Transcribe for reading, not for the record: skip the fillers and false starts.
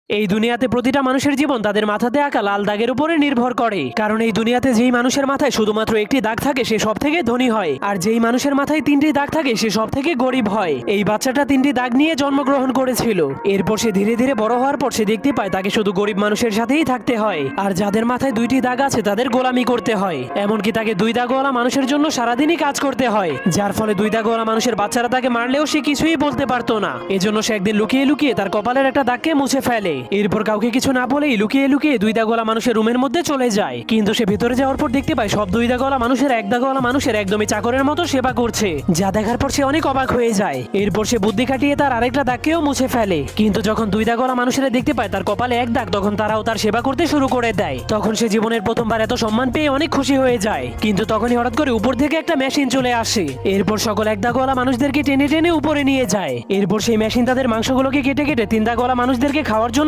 এই দুনিয়াতে প্রতিটা মানুষের জীবন তাদের মাথাতে আঁকা লাল দাগের উপরে নির্ভর করে। কারণ এই দুনিয়াতে যেই মানুষের মাথায় শুধুমাত্র একটি দাগ থাকে সে সব থেকে ধনী হয়, আর যেই মানুষের মাথায় তিনটি দাগ থাকে সে সব থেকে গরিব হয়। এই বাচ্চাটা তিনটি দাগ নিয়ে জন্মগ্রহণ করেছিল। এরপর সে ধীরে ধীরে বড় হওয়ার পর সে দেখতে পায় তাকে শুধু গরিব মানুষের সাথেই থাকতে হয়, আর যাদের মাথায় দুইটি দাগ আছে তাদের গোলামি করতে হয়। এমনকি তাকে দুই দাগওয়ালা মানুষের জন্য সারাদিনই কাজ করতে হয়, যার ফলে দুই দাগওয়ালা মানুষের বাচ্চারা তাকে মারলেও সে কিছুই বলতে পারতো না। এজন্য সে একদিন লুকিয়ে লুকিয়ে তার কপালের একটা দাগকে মুছে ফেলে। এরপর কাউকে কিছু না বলেই লুকিয়ে লুকিয়ে দুই দাগওয়ালা মানুষের রুমের মধ্যে চলে যায়। কিন্তু সে ভিতরে যাওয়ার পর দেখতে পায় সব দুই দাগওয়ালা মানুষের এক দাগওয়ালা মানুষের একদমই চাকরের মতো সেবা করছে, যা দেখার পর সে অনেক অবাক হয়ে যায়। এরপর সে বুদ্ধি খাটিয়ে তার আরেকটা দাগকেও মুছে ফেলে। কিন্তু যখন দুই দাগওয়ালা মানুষেরা দেখতে পায় তার কপালে এক দাগ, তখন তারাও তার সেবা করতে শুরু করে দেয়। তখন সে জীবনের প্রথমবার এত সম্মান পেয়ে অনেক খুশি হয়ে যায়। কিন্তু তখনই হঠাৎ করে উপর থেকে একটা মেশিন চলে আসে। এরপর সকল এক দাগওয়ালা মানুষদেরকে টেনে টেনে উপরে নিয়ে যায়। এরপর সেই মেশিন তাদের মাংসগুলোকে কেটে কেটে তিন দাগওয়ালা মানুষদেরকে খাওয়ার জন্য